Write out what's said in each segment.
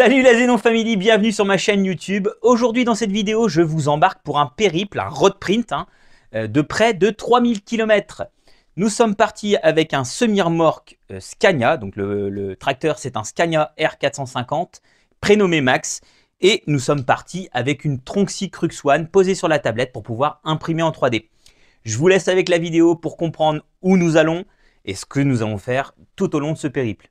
Salut la Zenon Family, bienvenue sur ma chaîne YouTube. Aujourd'hui dans cette vidéo, je vous embarque pour un périple, un road print de près de 3000 km. Nous sommes partis avec un semi-remorque Scania, donc le tracteur c'est un Scania R450, prénommé Max. Et nous sommes partis avec une Tronxy Crux One posée sur la tablette pour pouvoir imprimer en 3D. Je vous laisse avec la vidéo pour comprendre où nous allons et ce que nous allons faire tout au long de ce périple.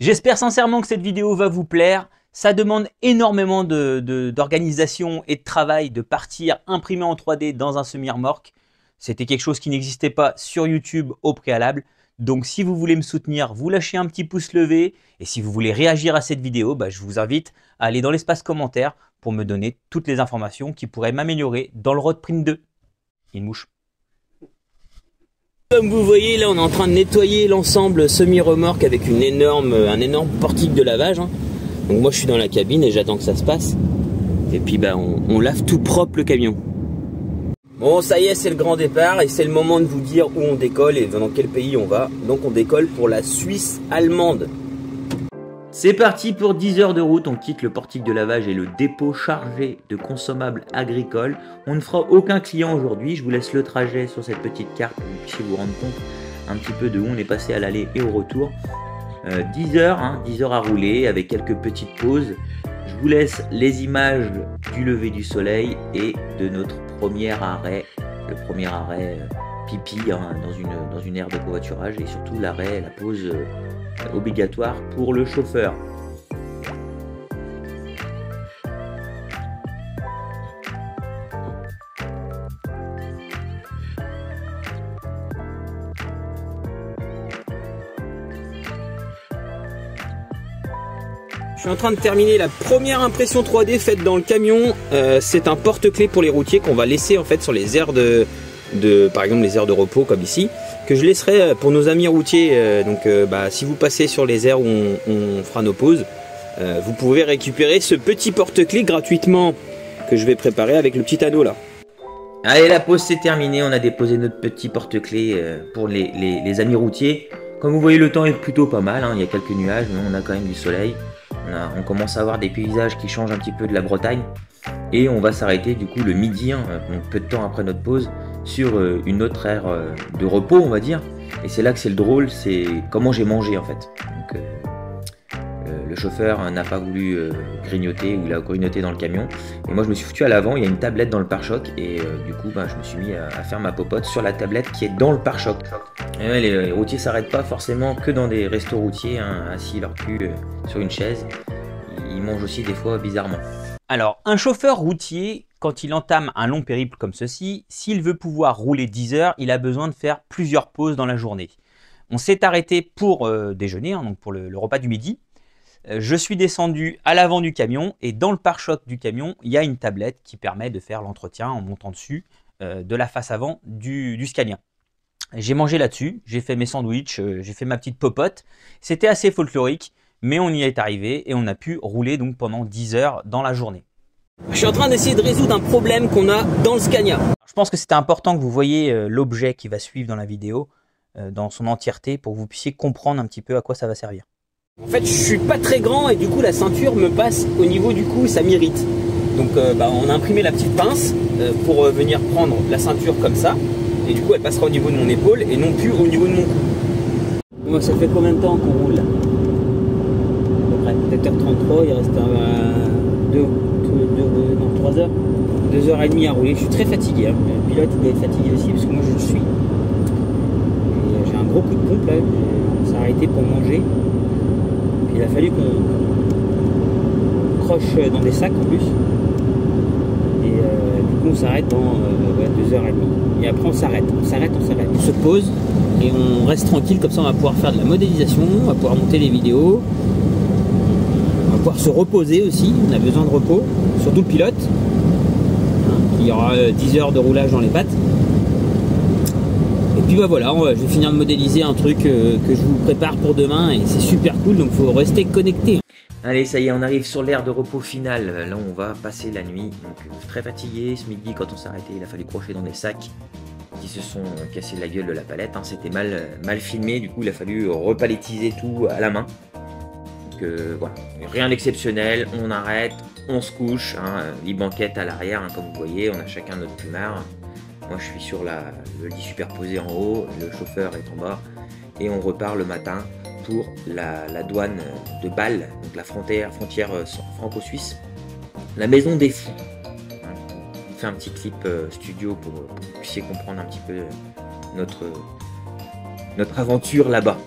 J'espère sincèrement que cette vidéo va vous plaire. Ça demande énormément d'organisation et de travail de partir imprimer en 3D dans un semi-remorque. C'était quelque chose qui n'existait pas sur YouTube au préalable. Donc si vous voulez me soutenir, vous lâchez un petit pouce levé. Et si vous voulez réagir à cette vidéo, je vous invite à aller dans l'espace commentaire pour me donner toutes les informations qui pourraient m'améliorer dans le road print 2. Une mouche. Comme vous voyez, là on est en train de nettoyer l'ensemble semi-remorque avec un énorme portique de lavage. Donc moi je suis dans la cabine et j'attends que ça se passe. Et puis on lave tout propre le camion. Bon, ça y est, c'est le grand départ et c'est le moment de vous dire où on décolle et dans quel pays on va. Donc on décolle pour la Suisse allemande. C'est parti pour 10 heures de route, on quitte le portique de lavage et le dépôt chargé de consommables agricoles. On ne fera aucun client aujourd'hui, je vous laisse le trajet sur cette petite carte pour que vous puissiez vous rendre compte un petit peu de où on est passé à l'aller et au retour. 10 heures à rouler avec quelques petites pauses. Je vous laisse les images du lever du soleil et de notre premier arrêt, le premier arrêt pipi dans une aire de covoiturage et surtout l'arrêt, la pause obligatoire pour le chauffeur. Je suis en train de terminer la première impression 3D faite dans le camion. C'est un porte-clés pour les routiers qu'on va laisser en fait sur les aires par exemple les aires de repos comme ici, que je laisserai pour nos amis routiers. Si vous passez sur les aires où on fera nos pauses, vous pouvez récupérer ce petit porte-clés gratuitement que je vais préparer avec le petit anneau là. Allez, la pause c'est terminé, on a déposé notre petit porte-clés pour les amis routiers. Comme vous voyez, le temps est plutôt pas mal, il y a quelques nuages mais on a quand même du soleil. On commence à avoir des paysages qui changent un petit peu de la Bretagne et on va s'arrêter du coup le midi, donc peu de temps après notre pause, sur une autre aire de repos on va dire, et c'est là que c'est le drôle, c'est comment j'ai mangé en fait. Donc, le chauffeur n'a pas voulu grignoter, ou il a grignoté dans le camion et moi je me suis foutu à l'avant, il y a une tablette dans le pare-choc et du coup je me suis mis à faire ma popote sur la tablette qui est dans le pare-choc. Les routiers s'arrêtent pas forcément que dans des restos routiers, assis leur cul sur une chaise, ils mangent aussi des fois bizarrement. Alors un chauffeur routier, quand il entame un long périple comme ceci, s'il veut pouvoir rouler 10 heures, il a besoin de faire plusieurs pauses dans la journée. On s'est arrêté pour déjeuner, donc pour le repas du midi. Je suis descendu à l'avant du camion et dans le pare-choc du camion, il y a une tablette qui permet de faire l'entretien en montant dessus de la face avant du Scania. J'ai mangé là-dessus, j'ai fait mes sandwichs, j'ai fait ma petite popote. C'était assez folklorique, mais on y est arrivé et on a pu rouler donc pendant 10 heures dans la journée. Je suis en train d'essayer de résoudre un problème qu'on a dans le Scania. Je pense que c'était important que vous voyez l'objet qui va suivre dans la vidéo dans son entièreté pour que vous puissiez comprendre un petit peu à quoi ça va servir. En fait, je suis pas très grand et du coup la ceinture me passe au niveau du cou, ça m'irrite. Donc on a imprimé la petite pince pour venir prendre la ceinture comme ça. Et du coup elle passera au niveau de mon épaule et non plus au niveau de mon cou. Moi, ça fait combien de temps qu'on roule là? À peu près 7h33, il reste 3 heures. 2h30 à rouler, je suis très fatigué. Le pilote il doit être fatigué aussi parce que moi je le suis. J'ai un gros coup de pompe là, on s'est arrêté pour manger. Puis il a fallu qu'on croche dans des sacs en plus. Et du coup on s'arrête dans 2h30. Et après on s'arrête. On se pose et on reste tranquille, comme ça on va pouvoir faire de la modélisation, on va pouvoir monter les vidéos. On va pouvoir se reposer aussi, on a besoin de repos, surtout le pilote. Il y aura 10 heures de roulage dans les pattes. Et puis voilà, je vais finir de modéliser un truc que je vous prépare pour demain et c'est super cool, donc il faut rester connecté. Allez, ça y est, on arrive sur l'aire de repos final. Là, on va passer la nuit. Donc, très fatigué. Ce midi, quand on s'est arrêté, il a fallu crocher dans des sacs qui se sont cassés la gueule de la palette. C'était mal filmé, du coup, il a fallu repalettiser tout à la main. Voilà, rien d'exceptionnel, on arrête, on se couche, hein, lit banquette à l'arrière, hein, comme vous voyez, on a chacun notre plumard. Moi je suis sur le lit superposé en haut, le chauffeur est en bas, et on repart le matin pour la douane de Bâle, donc la frontière franco-suisse, la maison des fous. On fait un petit clip studio pour que vous puissiez comprendre un petit peu notre aventure là-bas.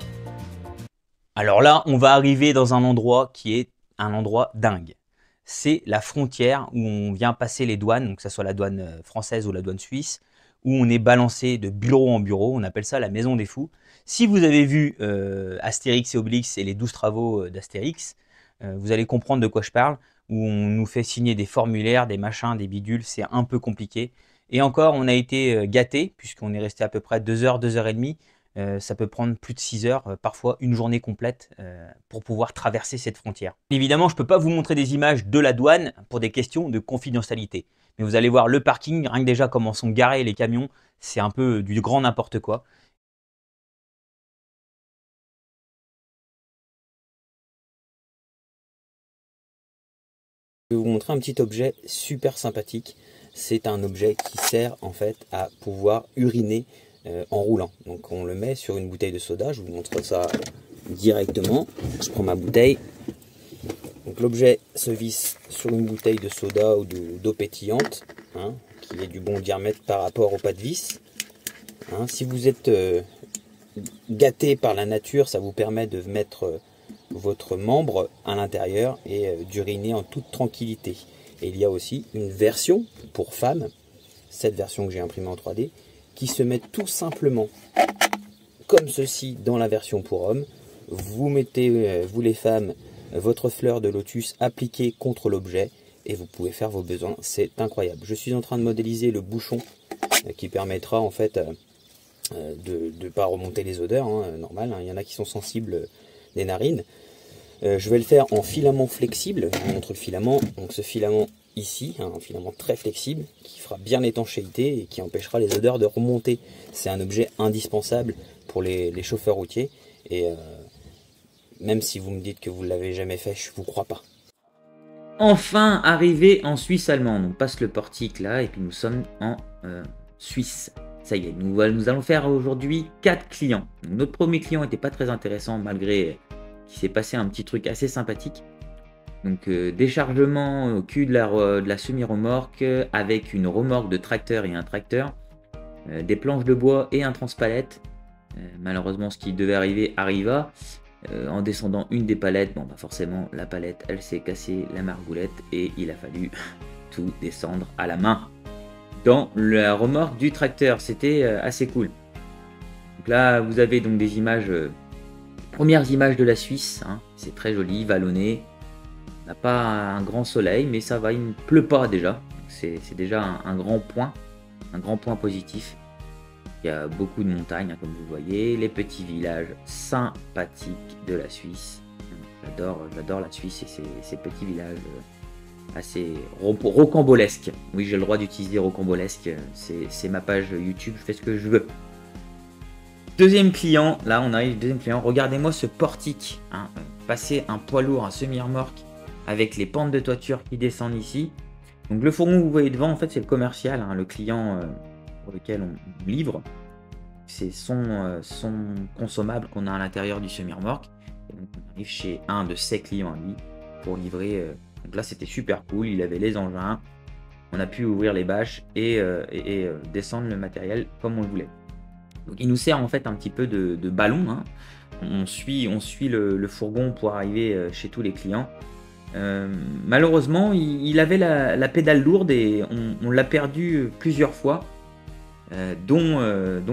Alors là, on va arriver dans un endroit qui est un endroit dingue. C'est la frontière où on vient passer les douanes, donc que ce soit la douane française ou la douane suisse, où on est balancé de bureau en bureau. On appelle ça la maison des fous. Si vous avez vu Astérix et Obélix et les 12 travaux d'Astérix, vous allez comprendre de quoi je parle, où on nous fait signer des formulaires, des machins, des bidules, c'est un peu compliqué. Et encore, on a été gâtés, puisqu'on est resté à peu près 2 heures, 2 heures et demie. Ça peut prendre plus de 6 heures, parfois une journée complète pour pouvoir traverser cette frontière. Évidemment, je ne peux pas vous montrer des images de la douane pour des questions de confidentialité. Mais vous allez voir le parking, rien que déjà comment sont garés les camions, c'est un peu du grand n'importe quoi. Je vais vous montrer un petit objet super sympathique. C'est un objet qui sert en fait à pouvoir uriner en roulant. Donc on le met sur une bouteille de soda. Je vous montre ça directement. Je prends ma bouteille. Donc l'objet se visse sur une bouteille de soda ou d'eau pétillante, hein, qui est du bon diamètre par rapport au pas de vis. Hein, si vous êtes gâté par la nature, ça vous permet de mettre votre membre à l'intérieur et d'uriner en toute tranquillité. Et il y a aussi une version pour femmes, cette version que j'ai imprimée en 3D, qui se met tout simplement comme ceci dans la version pour hommes. Vous mettez, vous les femmes, votre fleur de lotus appliquée contre l'objet et vous pouvez faire vos besoins. C'est incroyable. Je suis en train de modéliser le bouchon qui permettra en fait de ne pas remonter les odeurs, hein, normal. Hein. Il y en a qui sont sensibles des narines. Je vais le faire en filament flexible. Je vous montre le filament. Donc ce filament ici, hein, un filament très flexible qui fera bien l'étanchéité et qui empêchera les odeurs de remonter. C'est un objet indispensable pour les chauffeurs routiers et même si vous me dites que vous ne l'avez jamais fait, je ne vous crois pas. Enfin arrivé en Suisse allemande. On passe le portique là et puis nous sommes en Suisse. Ça y est, nous allons faire aujourd'hui 4 clients. Donc, notre premier client n'était pas très intéressant malgré qu'il s'est passé un petit truc assez sympathique. Donc déchargement au cul de la semi-remorque avec une remorque de tracteur et un tracteur, des planches de bois et un transpalette. Malheureusement ce qui devait arriver arriva. En descendant une des palettes, bon bah forcément la palette elle s'est cassée la margoulette et il a fallu tout descendre à la main dans la remorque du tracteur. C'était assez cool. Donc là vous avez donc des images, premières images de la Suisse, hein. C'est très joli, vallonné. On n'a pas un grand soleil mais ça va, il ne pleut pas déjà. C'est déjà un grand point positif. Il y a beaucoup de montagnes, hein, comme vous voyez, les petits villages sympathiques de la Suisse. J'adore la Suisse et ces petits villages assez rocambolesques. Oui, j'ai le droit d'utiliser rocambolesque, c'est ma page YouTube, je fais ce que je veux. Deuxième client, là on arrive, deuxième client, regardez-moi ce portique, hein, passer un poids lourd, un semi-remorque avec les pentes de toiture qui descendent ici. Donc le fourgon que vous voyez devant, en fait c'est le commercial, hein, le client pour lequel on livre. C'est son consommable qu'on a à l'intérieur du semi-remorque. Et donc on arrive chez un de ses clients à lui pour livrer. Donc là c'était super cool, il avait les engins, on a pu ouvrir les bâches et descendre le matériel comme on le voulait. Donc il nous sert en fait un petit peu de ballon, hein. On suit le fourgon pour arriver chez tous les clients. Malheureusement il avait la pédale lourde et on l'a perdu plusieurs fois, dont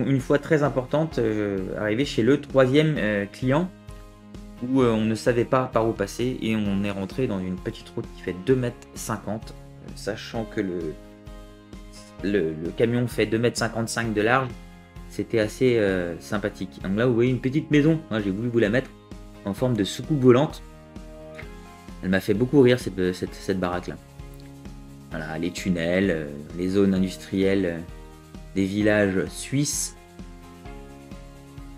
une fois très importante arrivé chez le troisième client où on ne savait pas par où passer et on est rentré dans une petite route qui fait 2,50 m, sachant que le camion fait 2,55 m de large. C'était assez sympathique. Donc là vous voyez une petite maison, hein, j'ai voulu vous la mettre en forme de soucoupe volante. Elle m'a fait beaucoup rire cette baraque là. Voilà, les tunnels, les zones industrielles des villages suisses.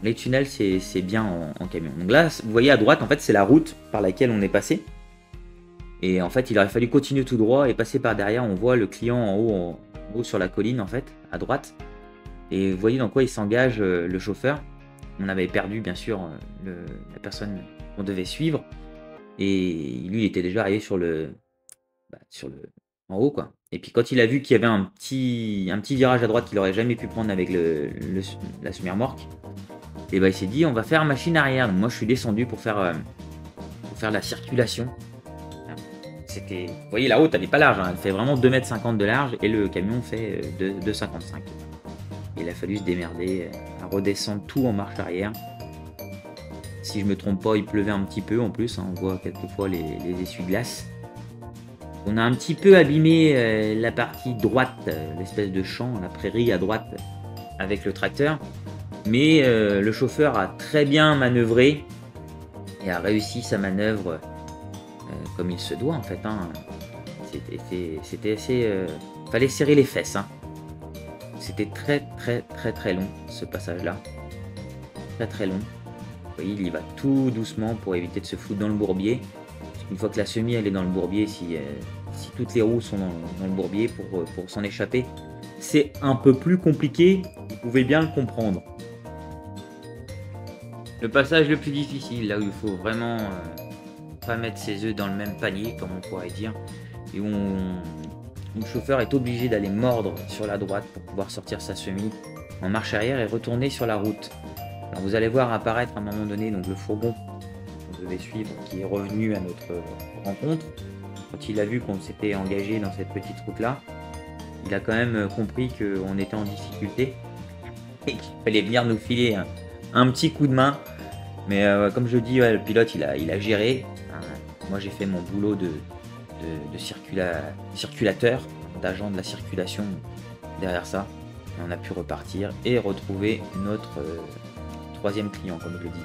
Les tunnels, c'est bien en camion. Donc là, vous voyez à droite, en fait, c'est la route par laquelle on est passé. Et en fait, il aurait fallu continuer tout droit et passer par derrière. On voit le client en haut sur la colline, en fait, à droite. Et vous voyez dans quoi il s'engage, le chauffeur. On avait perdu, bien sûr, la personne qu'on devait suivre. Et lui, il était déjà arrivé en haut, quoi. Et puis quand il a vu qu'il y avait un petit virage à droite qu'il n'aurait jamais pu prendre avec la semi-remorque, et ben il s'est dit on va faire machine arrière. Donc moi je suis descendu pour faire la circulation. C'était, vous voyez la route elle n'est pas large, hein. Elle fait vraiment 2,50 m de large et le camion fait 2,55 m. Il a fallu se démerder à redescendre tout en marche arrière. Si je me trompe pas, il pleuvait un petit peu en plus, hein. On voit quelquefois les essuie-glaces. On a un petit peu abîmé la partie droite, l'espèce de champ, la prairie à droite avec le tracteur. Mais le chauffeur a très bien manœuvré et a réussi sa manœuvre comme il se doit en fait. Hein. C'était assez... fallait serrer les fesses. Hein. C'était très long ce passage-là. Très long. Vous voyez, il y va tout doucement pour éviter de se foutre dans le bourbier. Une fois que la semi elle est dans le bourbier, si toutes les roues sont dans le bourbier pour s'en échapper, c'est un peu plus compliqué, vous pouvez bien le comprendre. Le passage le plus difficile, là où il faut vraiment pas mettre ses œufs dans le même panier, comme on pourrait dire, et où le chauffeur est obligé d'aller mordre sur la droite pour pouvoir sortir sa semi en marche arrière et retourner sur la route. Alors vous allez voir apparaître à un moment donné donc le fourgon qu'on devait suivre qui est revenu à notre rencontre. Quand il a vu qu'on s'était engagé dans cette petite route là, il a quand même compris qu'on était en difficulté et qu'il fallait venir nous filer un petit coup de main. Mais comme je dis, le pilote il a géré. Moi j'ai fait mon boulot de circulateur, d'agent de la circulation derrière ça. Et on a pu repartir et retrouver notre troisième client, comme je le disais.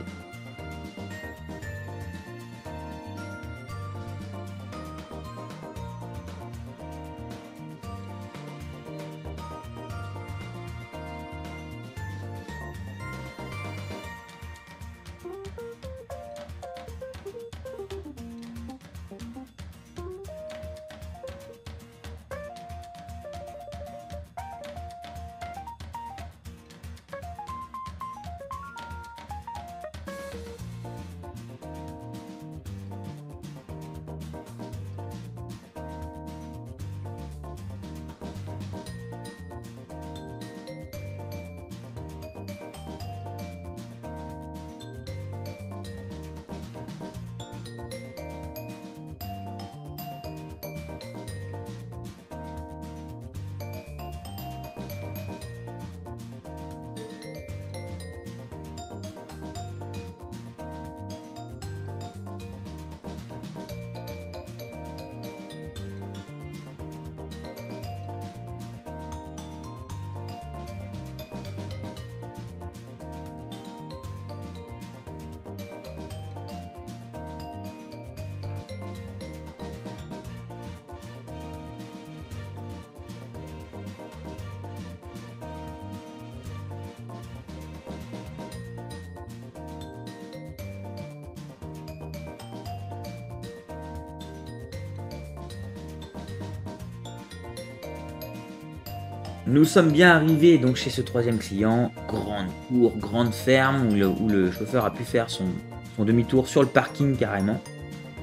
Nous sommes bien arrivés donc chez ce troisième client, grande cour, grande ferme où le chauffeur a pu faire son demi-tour sur le parking carrément.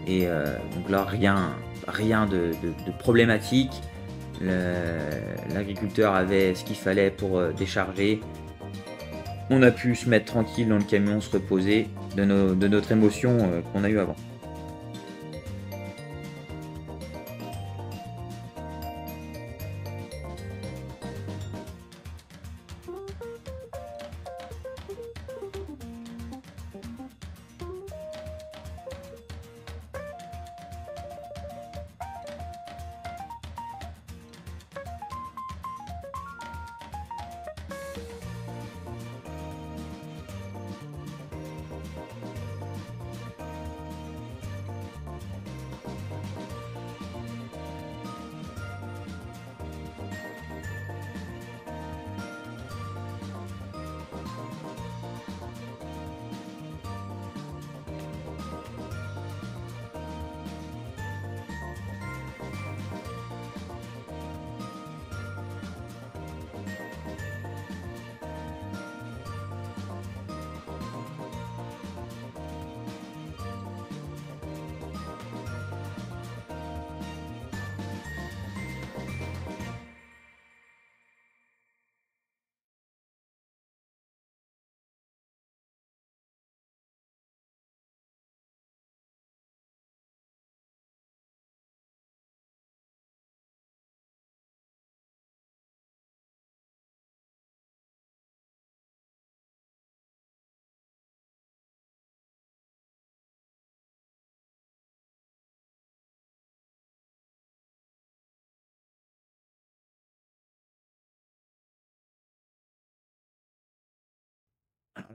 Et donc là rien de problématique. L'agriculteur avait ce qu'il fallait pour décharger. On a pu se mettre tranquille dans le camion, se reposer de notre émotion qu'on a eu avant.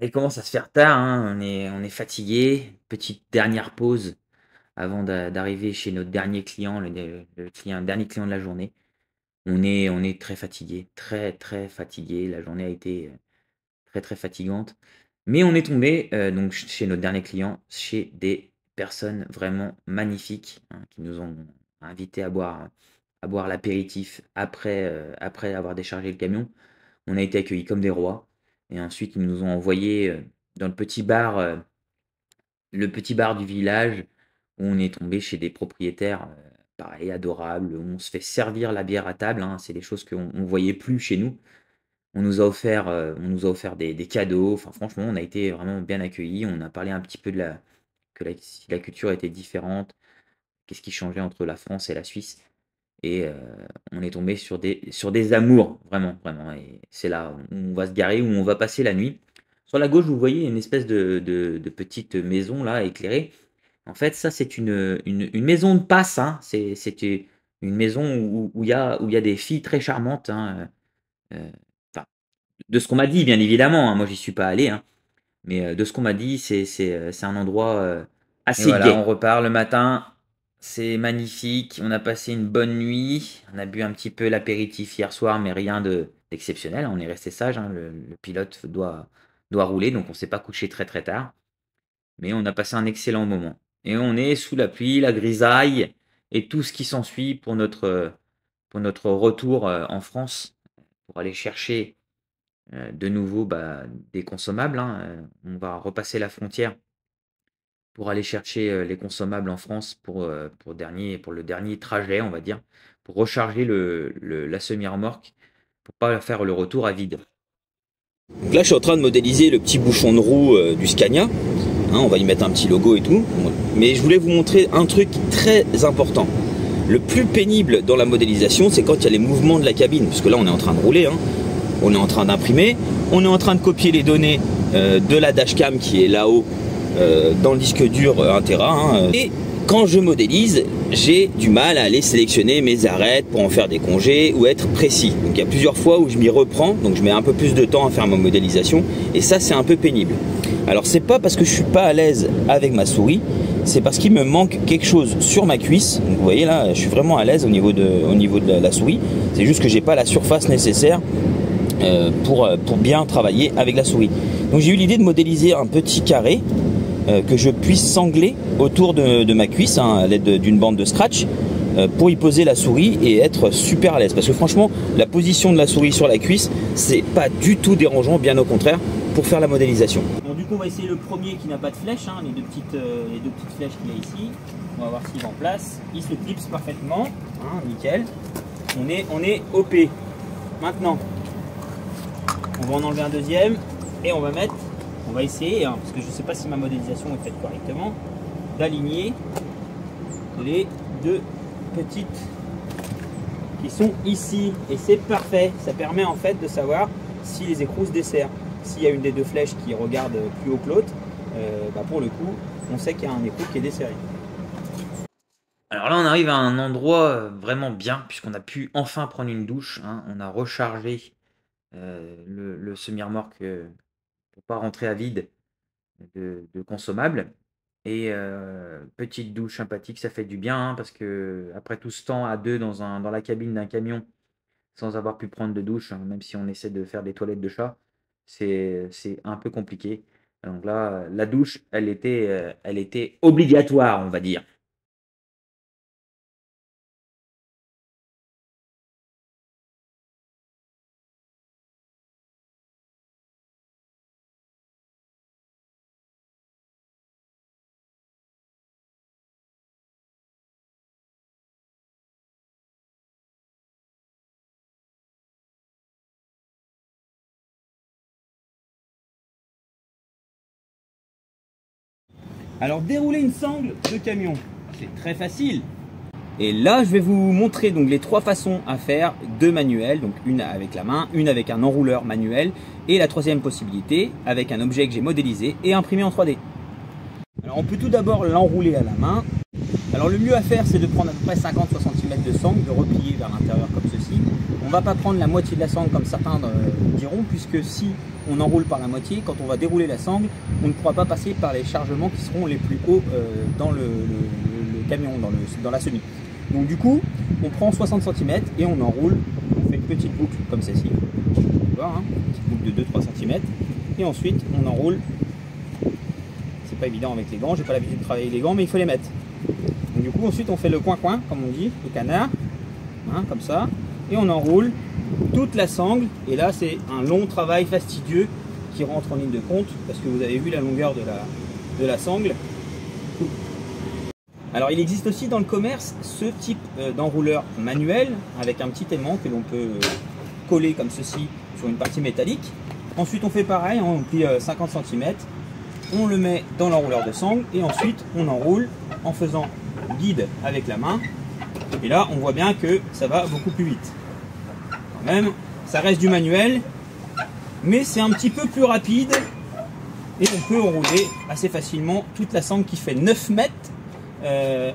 Il commence à se faire tard, hein, on est fatigué. Petite dernière pause avant d'arriver chez notre dernier client, dernier client de la journée. On est très fatigué, très fatigué. La journée a été très fatigante. Mais on est tombé donc chez notre dernier client, chez des personnes vraiment magnifiques, hein, qui nous ont invités à boire l'apéritif après avoir déchargé le camion. On a été accueillis comme des rois. Et ensuite, ils nous ont envoyés dans le petit bar du village, où on est tombé chez des propriétaires pareil, adorables, où on se fait servir la bière à table, hein. C'est des choses qu'on ne voyait plus chez nous. On nous a offert des cadeaux. Enfin, franchement, on a été vraiment bien accueillis. On a parlé un petit peu si la culture était différente, qu'est-ce qui changeait entre la France et la Suisse. Et on est tombé sur des amours, vraiment, vraiment. Et c'est là où on va se garer, où on va passer la nuit. Sur la gauche, vous voyez une espèce de petite maison là, éclairée. En fait, ça, c'est une maison de passe, hein. C'est une maison où il y a des filles très charmantes, hein. Enfin, de ce qu'on m'a dit, bien évidemment, hein. Moi, j'y suis pas allé, hein. Mais de ce qu'on m'a dit, c'est un endroit assez gai. On repart le matin. C'est magnifique. On a passé une bonne nuit. On a bu un petit peu l'apéritif hier soir, mais rien d'exceptionnel. On est resté sage, hein. Le pilote doit rouler, donc on ne s'est pas couché très tard. Mais on a passé un excellent moment. Et on est sous la pluie, la grisaille et tout ce qui s'ensuit pour notre retour en France, pour aller chercher de nouveau des consommables, hein. On va repasser la frontière pour aller chercher les consommables en France pour le dernier trajet, on va dire, pour recharger la semi-remorque, pour pas faire le retour à vide. Donc là, je suis en train de modéliser le petit bouchon de roue du Scania. Hein, on va y mettre un petit logo et tout. Mais je voulais vous montrer un truc très important. Le plus pénible dans la modélisation, c'est quand il y a les mouvements de la cabine. Parce que là, on est en train de rouler, hein. On est en train d'imprimer. On est en train de copier les données de la dashcam qui est là-haut dans le disque dur 1 Tera. Hein. Et quand je modélise, j'ai du mal à aller sélectionner mes arêtes pour en faire des congés ou être précis. Donc il y a plusieurs fois où je m'y reprends, donc je mets un peu plus de temps à faire ma modélisation et ça c'est un peu pénible. Alors c'est pas parce que je suis pas à l'aise avec ma souris, c'est parce qu'il me manque quelque chose sur ma cuisse. Donc vous voyez là, je suis vraiment à l'aise au niveau de la souris. C'est juste que j'ai pas la surface nécessaire pour bien travailler avec la souris. Donc j'ai eu l'idée de modéliser un petit carré que je puisse sangler autour de ma cuisse, hein, à l'aide d'une bande de scratch pour y poser la souris et être super à l'aise. Parce que franchement, la position de la souris sur la cuisse, c'est pas du tout dérangeant, bien au contraire, pour faire la modélisation. Bon, du coup, on va essayer le premier qui n'a pas de flèche, hein, les deux petites flèches qu'il y a ici. On va voir s'il est en place. Il se clipse parfaitement, hein, nickel. On est OP. Maintenant, on va en enlever un deuxième et on va essayer, hein, parce que je ne sais pas si ma modélisation est faite correctement, d'aligner les deux petites qui sont ici. Et c'est parfait. Ça permet en fait de savoir si les écrous se desserrent. S'il y a une des deux flèches qui regarde plus haut que l'autre, pour le coup, on sait qu'il y a un écrou qui est desserré. Alors là, on arrive à un endroit vraiment bien, puisqu'on a pu enfin prendre une douche, hein. On a rechargé le semi-remorque pour pas rentrer à vide de consommables. Et petite douche sympathique, ça fait du bien, hein, parce que après tout ce temps à deux dans la cabine d'un camion, sans avoir pu prendre de douche, hein, même si on essaie de faire des toilettes de chat, c'est un peu compliqué. Donc là, la douche, elle était obligatoire, on va dire. Alors, dérouler une sangle de camion, c'est très facile. Et là, je vais vous montrer donc les trois façons à faire de manuel. Donc une avec la main, une avec un enrouleur manuel et la troisième possibilité avec un objet que j'ai modélisé et imprimé en 3D. Alors on peut tout d'abord l'enrouler à la main. Alors le mieux à faire, c'est de prendre à peu près 50-60 cm de sangle, de replier vers l'intérieur comme ceci. On ne va pas prendre la moitié de la sangle comme certains diront, puisque si on enroule par la moitié, quand on va dérouler la sangle, on ne pourra pas passer par les chargements qui seront les plus hauts dans le camion, dans la semi. Donc du coup, on prend 60 cm et on enroule, on fait une petite boucle comme celle-ci, hein, une petite boucle de 2-3 cm, et ensuite on enroule. C'est pas évident avec les gants, j'ai pas l'habitude de travailler les gants, mais il faut les mettre. Donc du coup, ensuite on fait le coin-coin, comme on dit, le canard, hein, comme ça, et on enroule toute la sangle, et là c'est un long travail fastidieux qui rentre en ligne de compte, parce que vous avez vu la longueur de la sangle. Alors il existe aussi dans le commerce ce type d'enrouleur manuel avec un petit aimant que l'on peut coller comme ceci sur une partie métallique. Ensuite on fait pareil, on plie 50 cm, on le met dans l'enrouleur de sangle et ensuite on enroule en faisant guide avec la main. Et là on voit bien que ça va beaucoup plus vite. Quand même, ça reste du manuel, mais c'est un petit peu plus rapide et on peut enrouler assez facilement toute la sangle qui fait 9 mètres.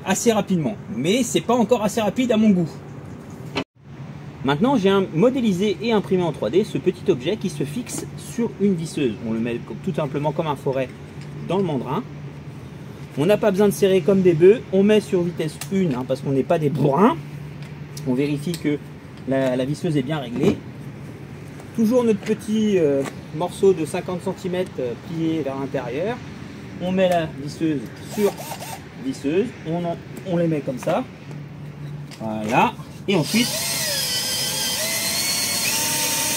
Assez rapidement, mais c'est pas encore assez rapide à mon goût. Maintenant j'ai modélisé et imprimé en 3D ce petit objet qui se fixe sur une visseuse. On le met tout simplement comme un forêt dans le mandrin. On n'a pas besoin de serrer comme des bœufs, on met sur vitesse 1 hein, parce qu'on n'est pas des bourrins. On vérifie que la visseuse est bien réglée. Toujours notre petit morceau de 50 cm plié vers l'intérieur. On met la visseuse sur visseuse, on les met comme ça, voilà, et ensuite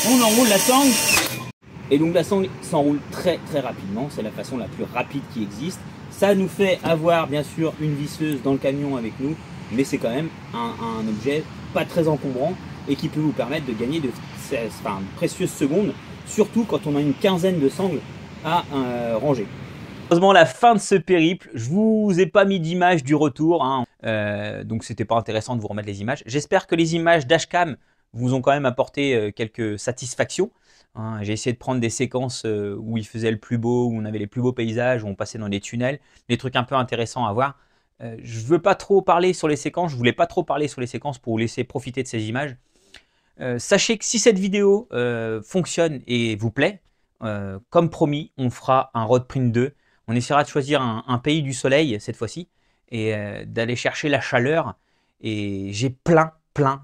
on enroule la sangle, et donc la sangle s'enroule très rapidement, c'est la façon la plus rapide qui existe. Ça nous fait avoir bien sûr une visseuse dans le camion avec nous, mais c'est quand même un objet pas très encombrant et qui peut vous permettre de gagner de précieuses secondes, surtout quand on a une quinzaine de sangles à ranger. Heureusement, la fin de ce périple, je vous ai pas mis d'image du retour, hein. Donc c'était pas intéressant de vous remettre les images. J'espère que les images dashcam vous ont quand même apporté quelques satisfactions, hein. J'ai essayé de prendre des séquences où il faisait le plus beau, où on avait les plus beaux paysages, où on passait dans des tunnels, des trucs un peu intéressants à voir. Je veux pas trop parler sur les séquences, je voulais pas trop parler sur les séquences pour vous laisser profiter de ces images. Sachez que si cette vidéo fonctionne et vous plaît, comme promis, on fera un Road Print 2. On essaiera de choisir un pays du soleil cette fois-ci et d'aller chercher la chaleur. Et j'ai plein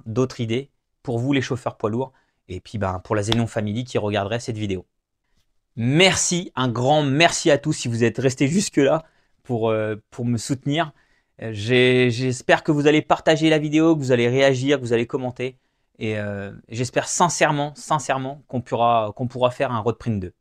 d'autres idées pour vous les chauffeurs poids lourds et puis pour la Xenon Family qui regarderait cette vidéo. Merci, un grand merci à tous si vous êtes restés jusque là pour me soutenir. J'espère que vous allez partager la vidéo, que vous allez réagir, que vous allez commenter. Et j'espère sincèrement qu'on pourra faire un Road Print 2.